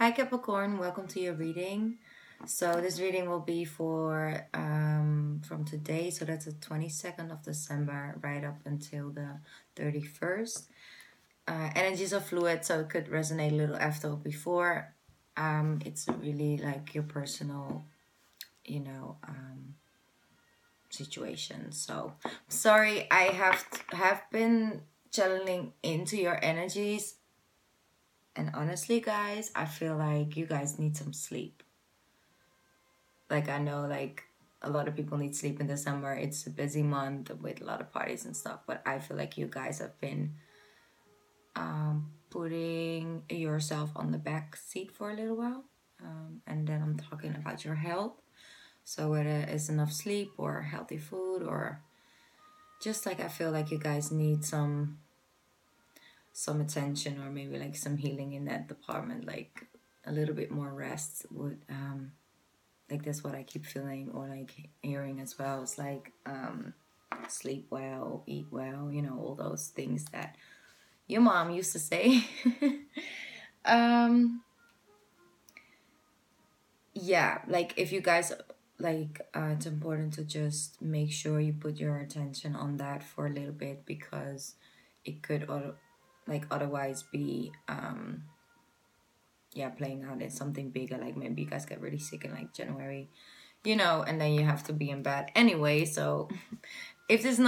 Hi Capricorn, welcome to your reading. So this reading will be for from today, so that's the 22nd of December right up until the 31st. Energies are fluid, so it could resonate a little after or before. It's really like your personal, situation. So sorry, I have been channeling into your energies. And honestly, guys, I feel like you guys need some sleep. Like, I know, like, a lot of people need sleep in December. It's a busy month with a lot of parties and stuff. But I feel like you guys have been putting yourself on the back seat for a little while. And then I'm talking about your health. So whether it's enough sleep or healthy food or just like I feel like you guys need some attention or maybe like some healing in that department, like a little bit more rest would like that's what I keep feeling or like hearing as well. It's like sleep well, eat well, all those things that your mom used to say. Yeah, like if you guys like it's important to just make sure you put your attention on that for a little bit because it could otherwise be playing out in something bigger, like maybe you guys get really sick in like January, and then you have to be in bed anyway. So if this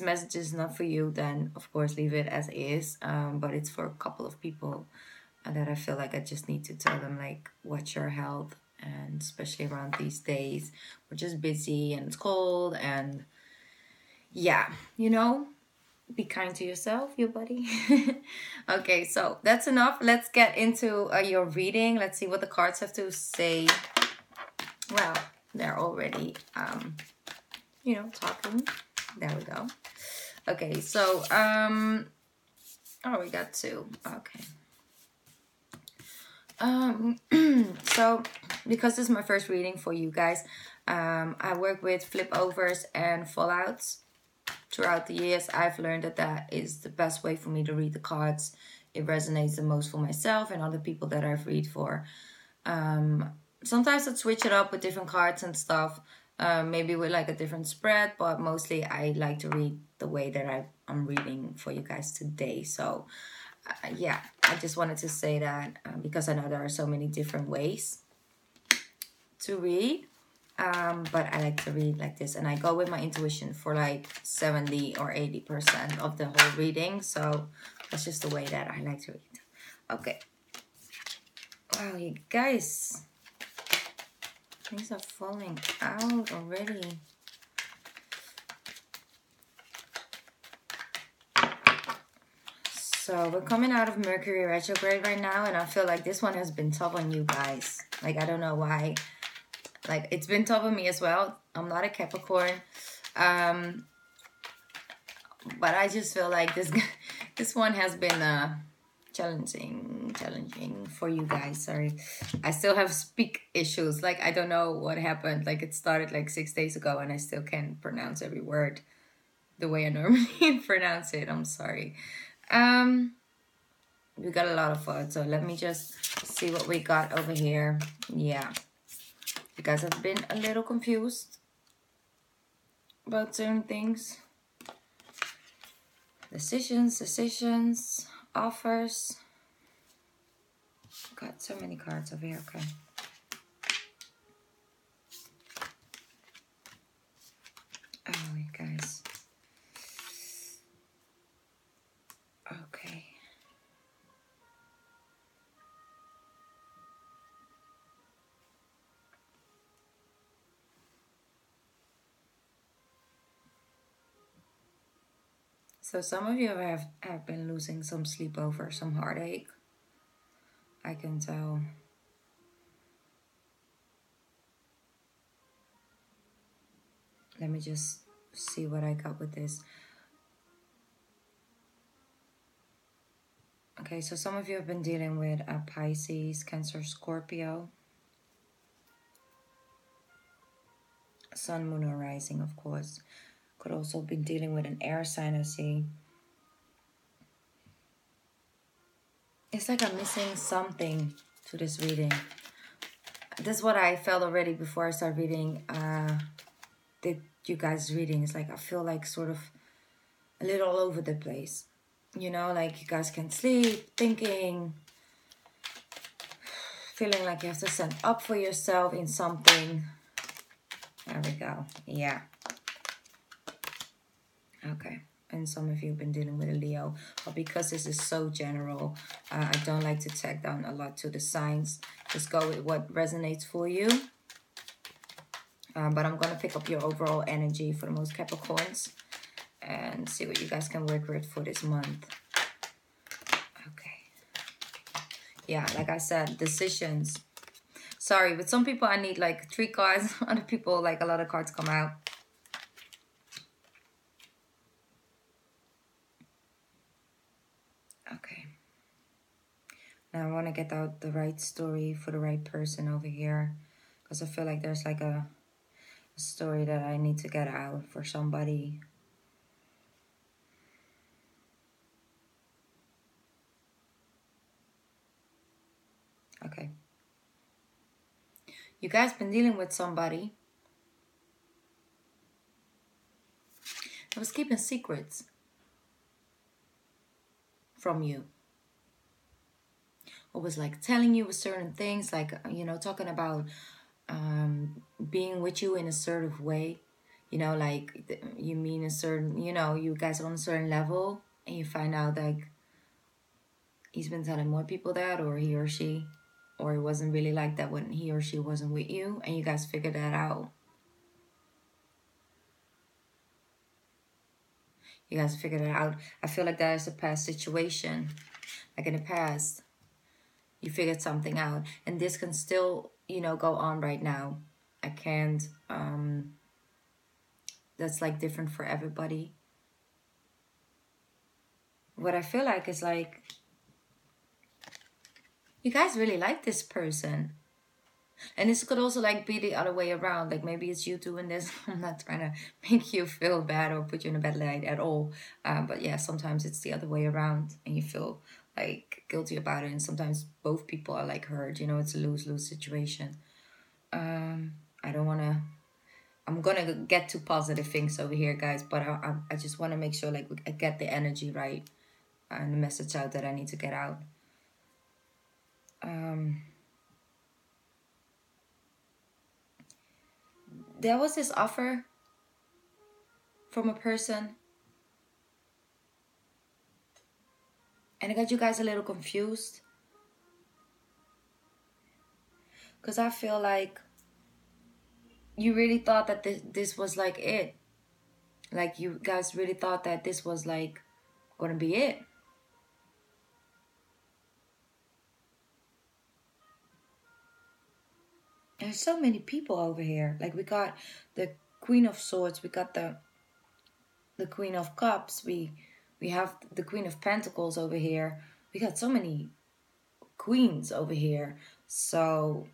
message is not for you, then of course leave it as is. But it's for a couple of people that I feel like I just need to tell them, like, watch your health, and especially around these days we're just busy and it's cold, and be kind to yourself, your buddy. Okay, so that's enough. Let's get into your reading. Let's see what the cards have to say. Well, they're already talking. There we go. Okay, so we got two. Okay. So because this is my first reading for you guys, I work with flip overs and fallouts. Throughout the years, I've learned that is the best way for me to read the cards. It resonates the most for myself and other people that I've read for. Sometimes I'd switch it up with different cards and stuff, maybe with like a different spread, but mostly I like to read the way that I'm reading for you guys today. So I just wanted to say that because I know there are so many different ways to read. But I like to read like this, and I go with my intuition for like 70 or 80% of the whole reading. So that's just the way that I like to read. Okay. Wow, you guys, things are falling out already. So we're coming out of Mercury retrograde right now, and I feel like this one has been tough on you guys. Like, I don't know why. Like, it's been tough on me as well. I'm not a Capricorn. But I just feel like this one has been challenging for you guys. Sorry. I still have speak issues. Like, I don't know what happened. Like, it started like 6 days ago and I still can't pronounce every word the way I normally pronounce it. I'm sorry. We got a lot of words. So let me just see what we got over here. Yeah. You guys have been a little confused about certain things. Decisions, offers. Got so many cards over here, okay. Oh, you guys. Okay. So some of you have been losing some sleep over some heartache. I can tell. Let me just see what I got with this. Okay, so some of you have been dealing with a Pisces, Cancer, Scorpio. Sun, Moon, or Rising, of course. Could also be dealing with an air sign, I see. It's like I'm missing something. to this reading. This is what I felt already before I start reading you guys' reading. It's like I feel like sort of a little all over the place. You know, like you guys can't sleep, thinking, feeling like you have to stand up for yourself in something. There we go. Yeah. Okay. And some of you have been dealing with a Leo. But because this is so general, I don't like to tag down a lot to the signs. Just go with what resonates for you. But I'm going to pick up your overall energy for the most Capricorns. And see what you guys can work with for this month. Okay. Yeah, like I said, decisions. Sorry, with some people I need like 3 cards. Other people, like a lot of cards come out. Okay. Now I want to get out the right story for the right person over here. Because I feel like there's like a story that I need to get out for somebody. Okay. You guys been dealing with somebody that was keeping secrets from you. Or was like telling you certain things, like, you know, talking about being with you in a certain way. You know, like you mean a certain, you know, you guys are on a certain level and you find out like he's been telling more people that, or he or she, or it wasn't really like that when he or she wasn't with you, and you guys figured that out. You guys figured it out. I feel like that is a past situation. Like in the past, you figured something out. And this can still, you know, go on right now. I can't, that's like different for everybody. What I feel like is like, you guys really like this person. And this could also like be the other way around. Like maybe it's you doing this. I'm not trying to make you feel bad or put you in a bad light at all. But yeah, sometimes it's the other way around and you feel like guilty about it. And sometimes both people are like hurt. You know, it's a lose-lose situation. I don't want to... I'm going to get to positive things over here, guys. But I just want to make sure like I get the energy right. And the message out that I need to get out. There was this offer from a person, and it got you guys a little confused, because I feel like you really thought that this was like it. Like you guys really thought that this was like gonna be it. There's so many people over here. Like we got the Queen of Swords, we got the Queen of Cups, we have the Queen of Pentacles over here. We got so many queens over here. So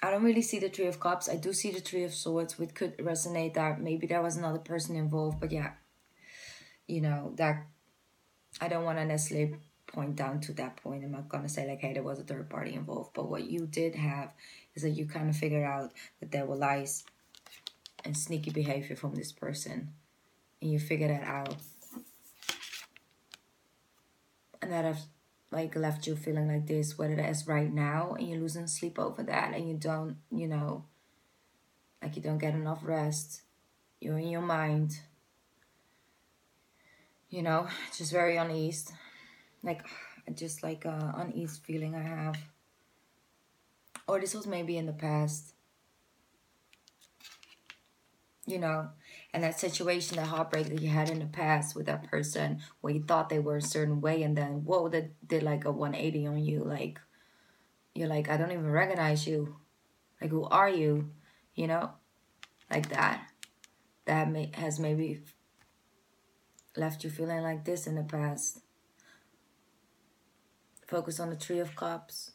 I don't really see the Three of Cups. I do see the Three of Swords, which could resonate that maybe there was another person involved. But yeah, you know, that I don't want to necessarily point down to that point. I'm not going to say like, hey, there was a third party involved. But what you did have is that you kind of figured out that there were lies and sneaky behavior from this person. And you figured that out. And that has like left you feeling like this, whether that is right now and you're losing sleep over that and you don't, you know, like you don't get enough rest. You're in your mind. You know, just very uneasy. Like, just like a uneasy feeling I have. Or this was maybe in the past. You know, and that situation, that heartbreak that you had in the past with that person where you thought they were a certain way and then, whoa, they did like a 180 on you. Like, you're like, I don't even recognize you. Like, who are you? You know, like that. That has maybe left you feeling like this in the past. Focus on the Three of Cups.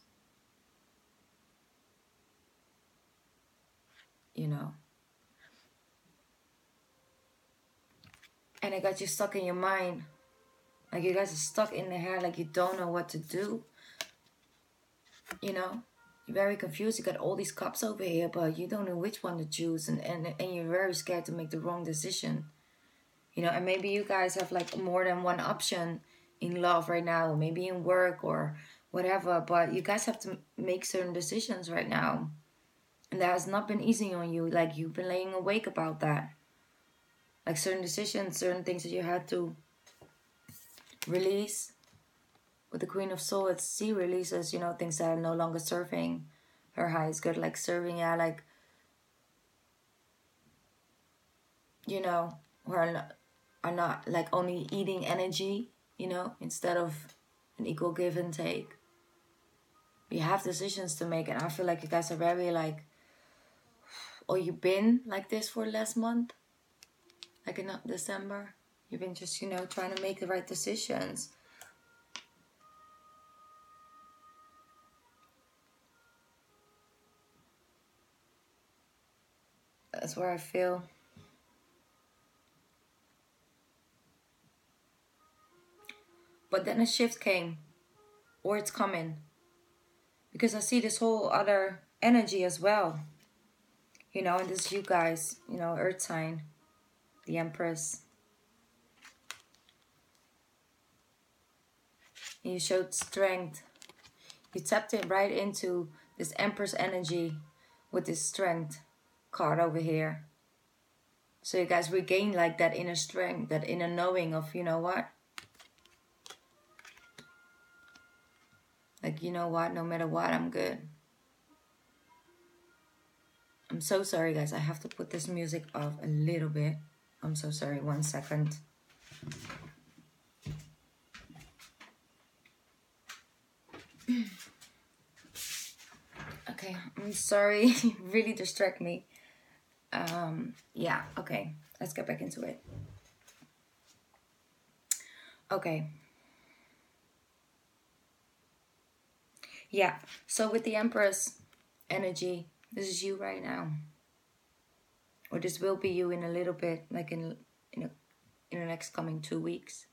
You know. And it got you stuck in your mind. Like you guys are stuck in the hair, like you don't know what to do. You know, you're very confused. You got all these cups over here, but you don't know which one to choose, and you're very scared to make the wrong decision. You know, and maybe you guys have like more than one option in love right now, or maybe in work or whatever, but you guys have to make certain decisions right now. And that has not been easy on you. Like, you've been laying awake about that. Like, certain decisions, certain things that you had to release. With the Queen of Swords, she releases, you know, things that are no longer serving her highest good. Like serving, yeah, like, you know, who are not like only eating energy, you know, instead of an equal give and take. You have decisions to make, and I feel like you guys are very like, or you've been like this for last month, like in December. You've been just, you know, trying to make the right decisions. That's where I feel. But then a shift came, or it's coming. Because I see this whole other energy as well. You know, and this is you guys, you know, Earth sign, the Empress. And you showed strength. You tapped it right into this Empress energy with this strength card over here. So you guys regain like that inner strength, that inner knowing of, you know what? Like, you know what? No matter what, I'm good. I'm so sorry, guys. I have to put this music off a little bit. I'm so sorry. 1 second. Okay, I'm sorry. You really distract me. Yeah, okay. Let's get back into it. Okay. Yeah, so with the Empress energy, this is you right now. Or this will be you in a little bit, like in the next coming 2 weeks.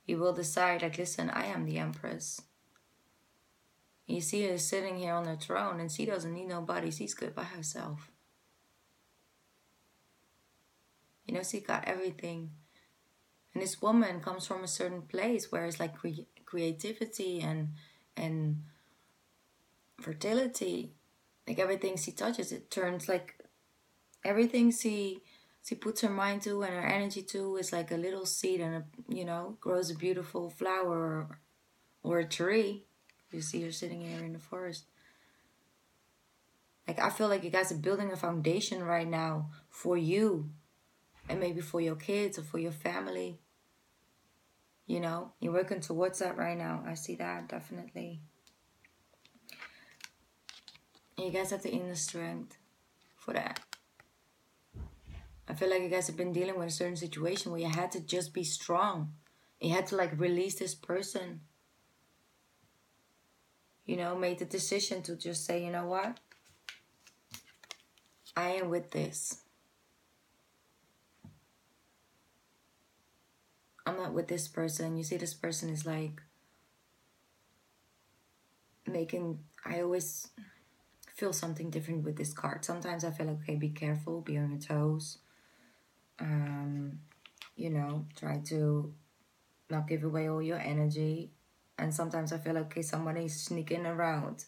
You will decide, like, listen, I am the Empress. You see her sitting here on her throne, and she doesn't need nobody. She's good by herself. You know, she got everything. And this woman comes from a certain place where it's like creativity and fertility. Like, everything she touches, it turns like everything she puts her mind to and her energy to is like a little seed, and you know, grows a beautiful flower or a tree. You see her sitting here in the forest. Like, I feel like you guys are building a foundation right now for you, and maybe for your kids or for your family. You know, you're working towards that right now. I see that, definitely. And you guys have the inner strength for that. I feel like you guys have been dealing with a certain situation where you had to just be strong. You had to like release this person. You know, made the decision to just say, you know what? I am with this. I'm not with this person. You see, this person is like making... I always feel something different with this card. Sometimes I feel like, okay, be careful, be on your toes. You know, try to not give away all your energy. And sometimes I feel like, okay, somebody's sneaking around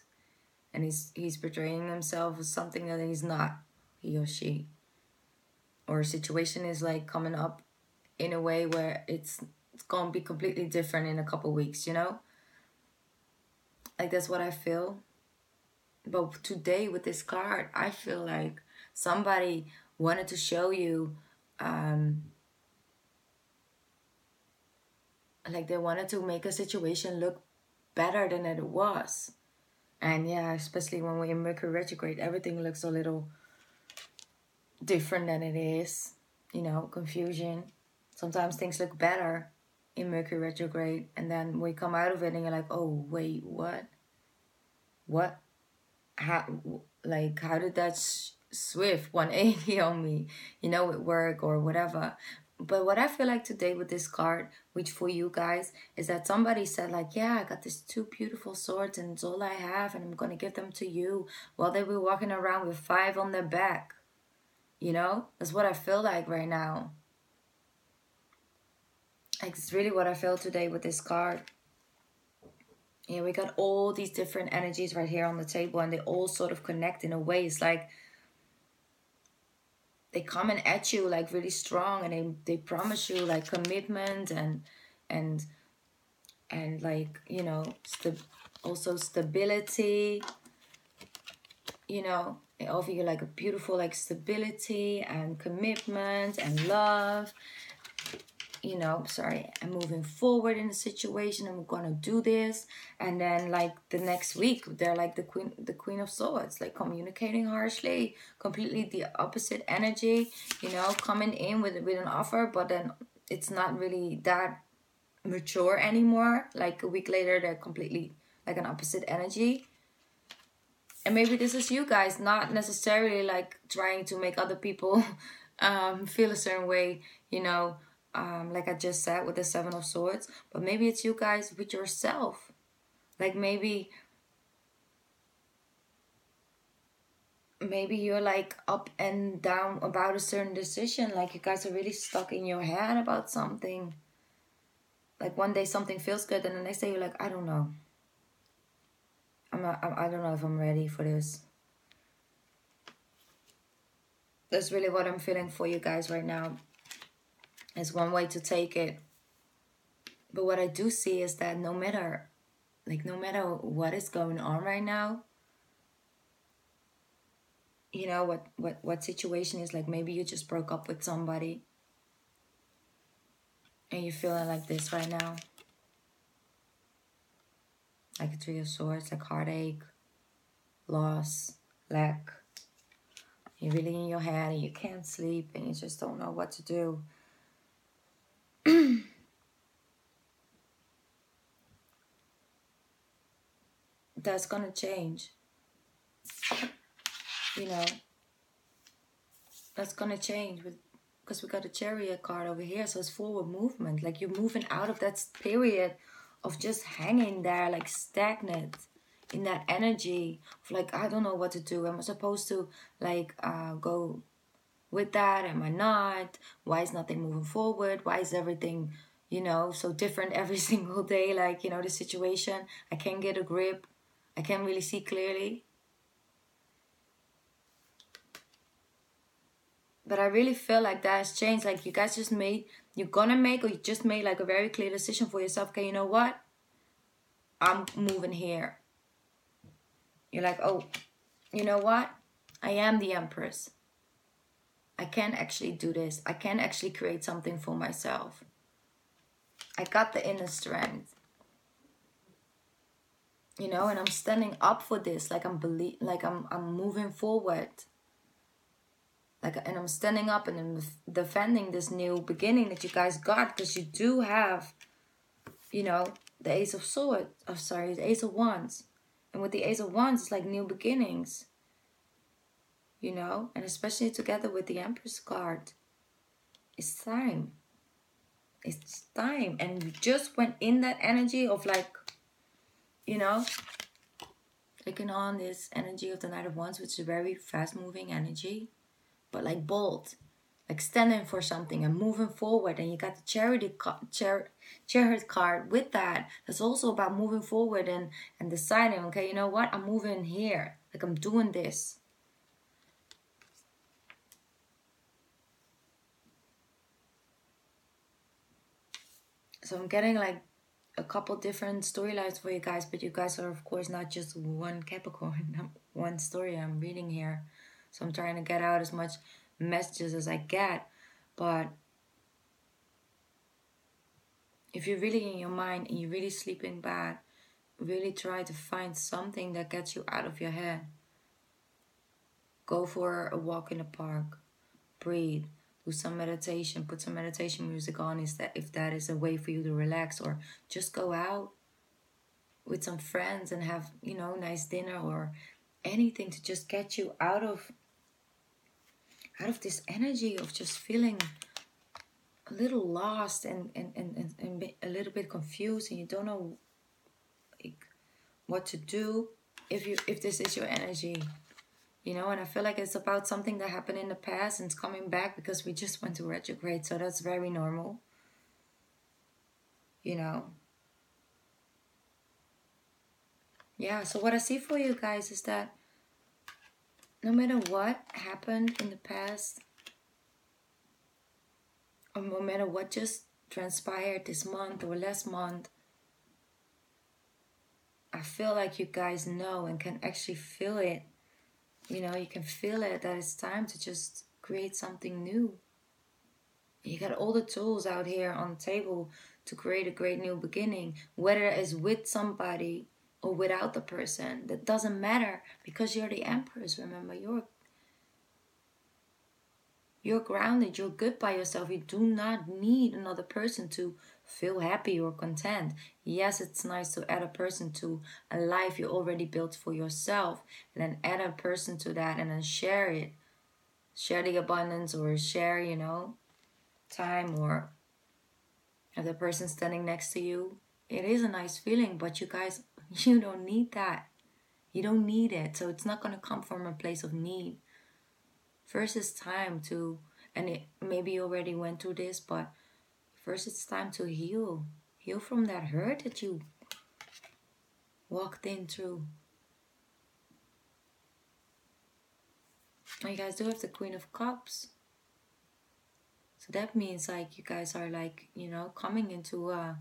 and he's portraying himself as something that he's not, he or she. Or a situation is like coming up in a way where it's gonna be completely different in a couple weeks, you know? Like, that's what I feel. But today with this card, I feel like somebody wanted to show you, like they wanted to make a situation look better than it was. And yeah, especially when we're in Mercury retrograde, everything looks a little different than it is. You know, confusion. Sometimes things look better in Mercury retrograde, and then we come out of it and you're like, oh, wait, what? What? How did that swift 180 on me, you know, at work or whatever? But what I feel like today with this card, which for you guys, is that somebody said like, yeah, I got these 2 beautiful swords and it's all I have and I'm going to give them to you, while they were walking around with 5 on their back. You know, that's what I feel like right now. Like, it's really what I feel today with this card. Yeah, we got all these different energies right here on the table, and they all sort of connect in a way. It's like they come in at you like really strong, and they promise you like commitment and like, you know, also stability. You know, they offer you like a beautiful like stability and commitment and love. You know, sorry, I'm moving forward in the situation, and we're gonna do this. And then like the next week, they're like the queen of swords, like communicating harshly, completely the opposite energy, you know, coming in with an offer, but then it's not really that mature anymore. Like a week later, they're completely like an opposite energy. And maybe this is you guys, not necessarily like trying to make other people feel a certain way, you know, like I just said with the 7 of Swords. But maybe it's you guys with yourself. Like maybe you're like up and down about a certain decision. Like you guys are really stuck in your head about something. Like one day something feels good, and the next day you're like, I don't know. I don't know if I'm ready for this. That's really what I'm feeling for you guys right now. It's one way to take it. But what I do see is that no matter what is going on right now, you know, what situation is, like maybe you just broke up with somebody and you're feeling like this right now. Like a 3 of Swords, like heartache, loss, lack. You're really in your head and you can't sleep and you just don't know what to do. That's gonna change. You know, that's gonna change because we got a Chariot card over here, so it's forward movement. Like you're moving out of that period of just hanging there, like stagnant in that energy of like, I don't know what to do. Am I supposed to like go with that? Am I not? Why is nothing moving forward? Why is everything, you know, so different every single day? Like, you know, the situation, I can't get a grip. I can't really see clearly. But I really feel like that has changed. Like you guys just made, you're gonna make, or you just made like a very clear decision for yourself. Okay, you know what? I'm moving here. You're like, oh, you know what? I am the Empress. I can actually do this. I can actually create something for myself. I got the inner strength. You know, and I'm standing up for this. Like I'm moving forward. And I'm standing up and I'm defending this new beginning that you guys got, because you do have, you know, the Ace of Swords. Oh, sorry, the Ace of Wands. And with the Ace of Wands, it's like new beginnings. You know, and especially together with the Empress card. It's time. It's time. And you just went in that energy of like, you know, taking on this energy of the Knight of Wands, which is a very fast-moving energy. But like bold, like standing for something and moving forward. And you got the Chariot card with that. That's also about moving forward and deciding, okay, you know what? I'm moving here. Like I'm doing this. So I'm getting like a couple different storylines for you guys. But you guys are, of course, not just one Capricorn. One story I'm reading here. So I'm trying to get out as much messages as I get. But if you're really in your mind and you're really sleeping bad, really try to find something that gets you out of your head. Go for a walk in the park. Breathe. Do some meditation. Put some meditation music on if that is a way for you to relax. Or just go out with some friends and have, you know, nice dinner or anything to just get you out of this energy of just feeling a little lost and a little bit confused, and you don't know like what to do if this is your energy, you know. And I feel like it's about something that happened in the past and it's coming back because we just went to retrograde, so that's very normal, you know. Yeah, so what I see for you guys is that no matter what happened in the past, or no matter what just transpired this month or last month, I feel like you guys know and can actually feel it. You know, you can feel it that it's time to just create something new. You got all the tools out here on the table to create a great new beginning, whether it's with somebody or without the person. That doesn't matter because you're the empress. Remember, you're grounded, you're good by yourself. You do not need another person to feel happy or content. Yes, it's nice to add a person to a life you already built for yourself, and then add a person to that and then share it. Share the abundance, or share, you know, time, or if the person standing next to you. It is a nice feeling, but you guys, you don't need that. You don't need it. So it's not going to come from a place of need. First, it's time to, and maybe you already went through this, but first it's time to heal. Heal from that hurt that you walked in through. And you guys do have the Queen of Cups. So that means like you guys are like, you know, coming into a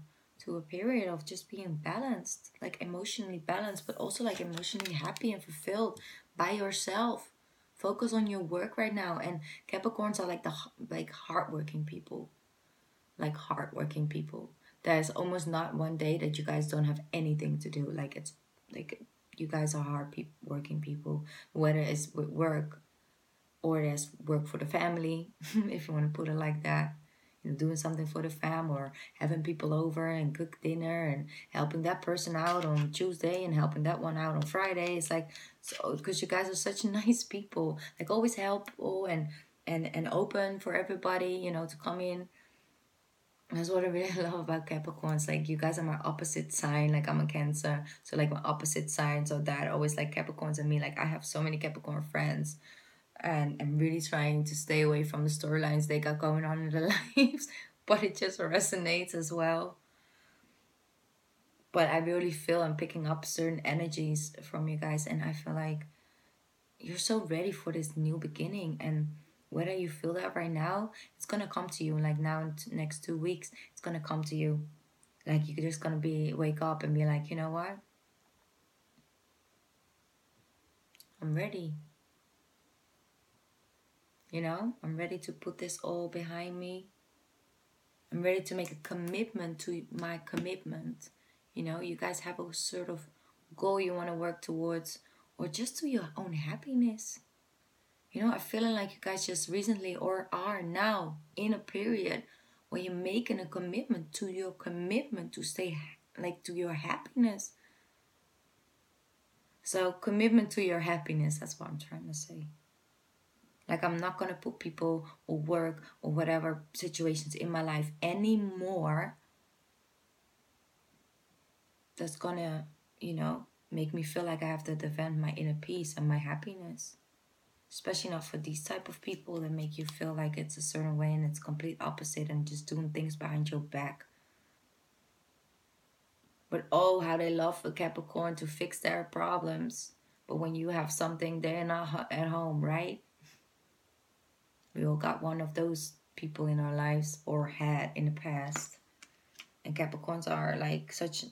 period of just being balanced, like emotionally balanced, but also like emotionally happy and fulfilled by yourself. Focus on your work right now. And Capricorns are like hardworking people. Like hardworking people. There's almost not one day that you guys don't have anything to do. Like it's like you guys are working people, whether it's with work or there's work for the family, if you want to put it like that. You know, doing something for the fam, or having people over and cook dinner and helping that person out on Tuesday and helping that one out on Friday. It's like, so because you guys are such nice people, like always helpful and open for everybody, you know, to come in. That's what I really love about Capricorns. Like, you guys are my opposite sign. Like, I'm a Cancer, so like my opposite sign. So that always like Capricorns and me. Like, I have so many Capricorn friends, and I'm really trying to stay away from the storylines they got going on in their lives, but it just resonates as well. But I really feel I'm picking up certain energies from you guys, and I feel like you're so ready for this new beginning. And whether you feel that right now, it's gonna come to you. Like now, in next 2 weeks, it's gonna come to you. Like you're just gonna wake up and be like, you know what? I'm ready. You know, I'm ready to put this all behind me. I'm ready to make a commitment to my commitment. You know, you guys have a sort of goal you want to work towards, or just to your own happiness. You know, I'm feeling like you guys just recently or are now in a period where you're making a commitment to your commitment to stay, like, to your happiness. So, commitment to your happiness, that's what I'm trying to say. Like, I'm not going to put people or work or whatever situations in my life anymore that's going to, you know, make me feel like I have to defend my inner peace and my happiness. Especially not for these type of people that make you feel like it's a certain way and it's complete opposite and just doing things behind your back. But oh, how they love for Capricorn to fix their problems. But when you have something, they're not at home, right? We all got one of those people in our lives, or had in the past. And Capricorns are like such...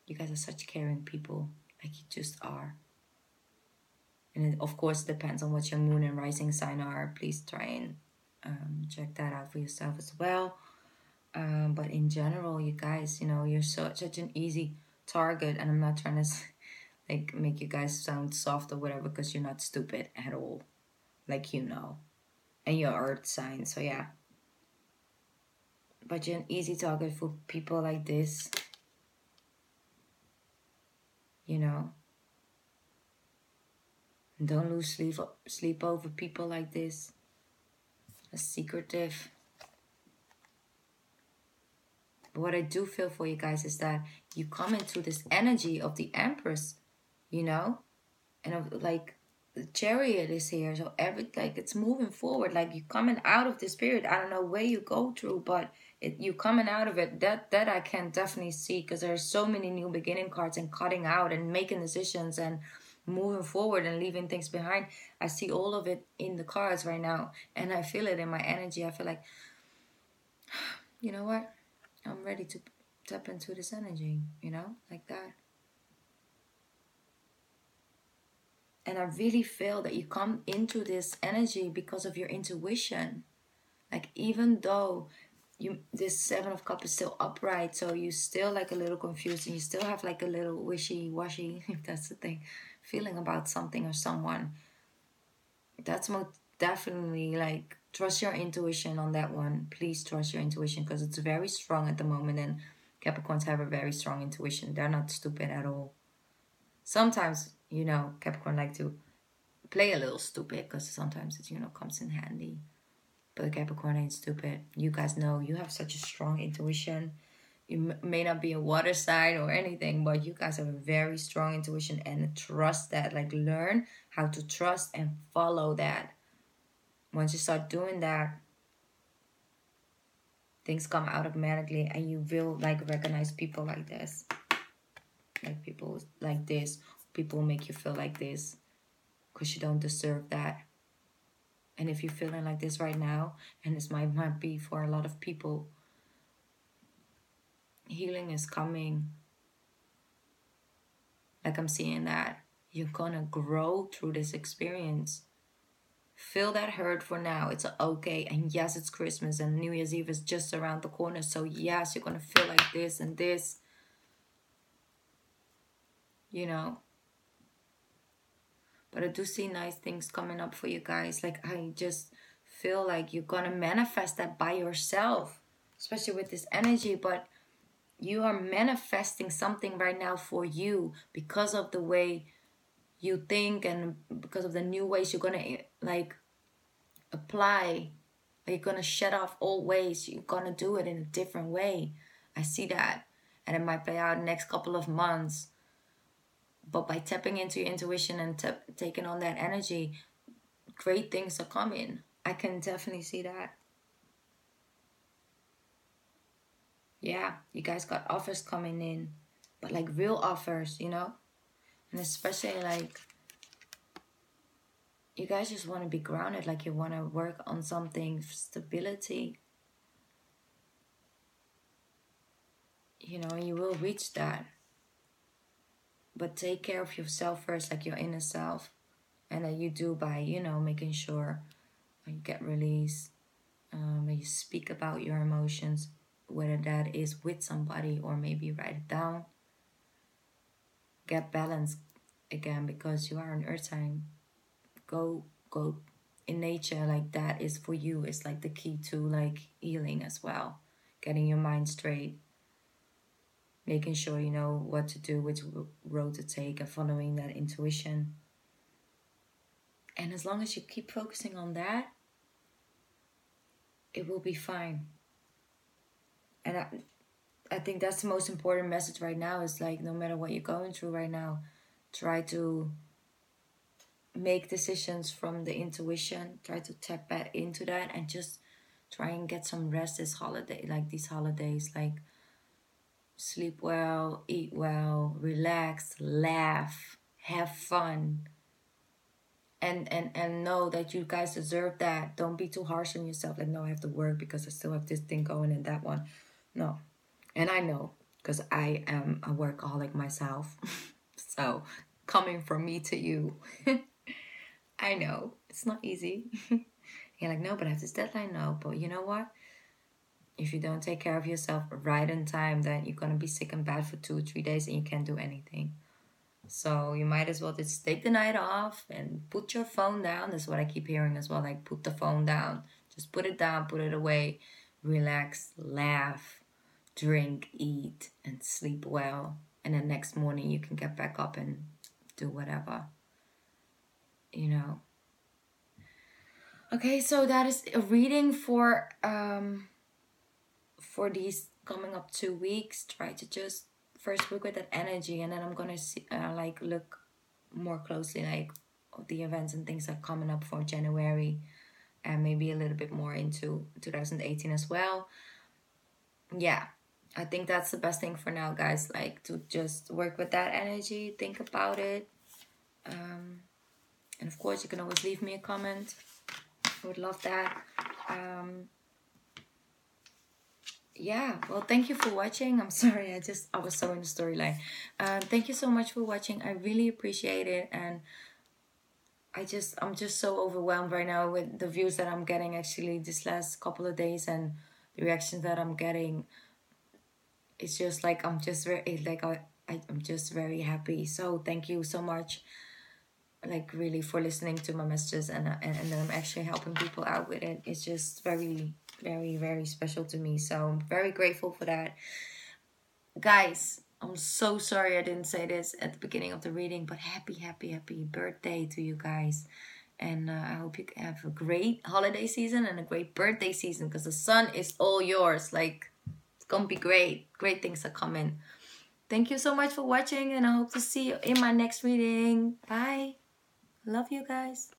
You guys are such caring people. Like, you just are. And it, of course, depends on what your moon and rising sign are. Please try and check that out for yourself as well. But in general, you guys, you know, you're such an easy target. And I'm not trying to like make you guys sound soft or whatever, because you're not stupid at all. Like, you know. And you're earth sign, so yeah. But you're an easy target for people like this. You know. And don't lose sleep over people like this. secretive. But what I do feel for you guys is that you come into this energy of the Empress, you know, and of like the Chariot is here, so it's moving forward. Like you coming out of this period. I don't know where you go through, but you coming out of it. That I can definitely see, because there's so many new beginning cards and cutting out and making decisions and moving forward and leaving things behind. I see all of it in the cards right now, and I feel it in my energy. I feel like, you know what? I'm ready to tap into this energy, you know, like that. And I really feel that you come into this energy because of your intuition. Like, even though this Seven of Cups is still upright, so you still like a little confused, and you still have like a little wishy-washy, if that's the thing, feeling about something or someone. That's most definitely like, trust your intuition on that one. Please trust your intuition, because it's very strong at the moment, and Capricorns have a very strong intuition. They're not stupid at all. Sometimes, you know, Capricorn like to play a little stupid, because sometimes it, you know, comes in handy. But the Capricorn ain't stupid. You guys know you have such a strong intuition. You may not be a water sign or anything, but you guys have a very strong intuition, and trust that. Like, learn how to trust and follow that. Once you start doing that, things come automatically, and you will like recognize people like this. Like people like this. People make you feel like this, because you don't deserve that. And if you're feeling like this right now, and this might be for a lot of people, healing is coming. Like, I'm seeing that you're gonna grow through this experience. Feel that hurt for now. It's okay. And yes, it's Christmas, and New Year's Eve is just around the corner. So yes, you're gonna feel like this and this, you know. But I do see nice things coming up for you guys. Like, I just feel like you're gonna manifest that by yourself, especially with this energy. But you are manifesting something right now for you, because of the way you think, and because of the new ways you're gonna like apply. You're gonna shut off old ways. You're gonna do it in a different way. I see that. And it might play out next couple of months. But by tapping into your intuition and taking on that energy, great things are coming. I can definitely see that. Yeah, you guys got offers coming in, but like real offers, you know? And especially like, you guys just want to be grounded, like you want to work on something, stability. You know, you will reach that. But take care of yourself first, like your inner self. And that you do by, you know, making sure you get release. You speak about your emotions, whether that is with somebody or maybe write it down. Get balance again, because you are an earth sign. Go in nature, like that is for you. It's like the key to like healing as well. Getting your mind straight. Making sure you know what to do, which road to take, and following that intuition. And as long as you keep focusing on that, it will be fine. And I think that's the most important message right now, is like, no matter what you're going through right now, try to make decisions from the intuition. Try to tap back into that, and just try and get some rest this holiday, like these holidays. Like, sleep well, eat well, relax, laugh, have fun. And know that you guys deserve that. Don't be too harsh on yourself. Like, no, I have to work because I still have this thing going and that one. No. And I know, because I am a workaholic myself. So, coming from me to you, I know it's not easy. You're like, no, but I have this deadline. No, but you know what? If you don't take care of yourself right in time, then you're going to be sick and bad for 2 or 3 days, and you can't do anything. So you might as well just take the night off and put your phone down. That's what I keep hearing as well. Like, put the phone down. Just put it down, put it away. Relax, laugh, drink, eat, and sleep well. And then next morning you can get back up and do whatever. You know. Okay, so that is a reading for these coming up 2 weeks. Try to just first work with that energy, and then I'm gonna see, like, look more closely, like, the events and things that are coming up for January, and maybe a little bit more into 2018 as well. Yeah, I think that's the best thing for now, guys. Like, to just work with that energy, think about it, and of course you can always leave me a comment. I would love that. Yeah, well, thank you for watching. I'm sorry, I was so in the storyline. Thank you so much for watching. I really appreciate it, and I'm just so overwhelmed right now with the views that I'm getting actually this last couple of days, and the reactions that I'm getting. It's just like I'm just very like I'm just very happy. So thank you so much, like, really, for listening to my messages, and that I'm actually helping people out with it. It's just very, very, very special to me. So I'm very grateful for that. Guys, I'm so sorry I didn't say this at the beginning of the reading, but happy, happy, happy birthday to you guys. And I hope you have a great holiday season and a great birthday season, because the sun is all yours. Like, it's gonna be great. Great things are coming. Thank you so much for watching, and I hope to see you in my next reading. Bye. Love you guys.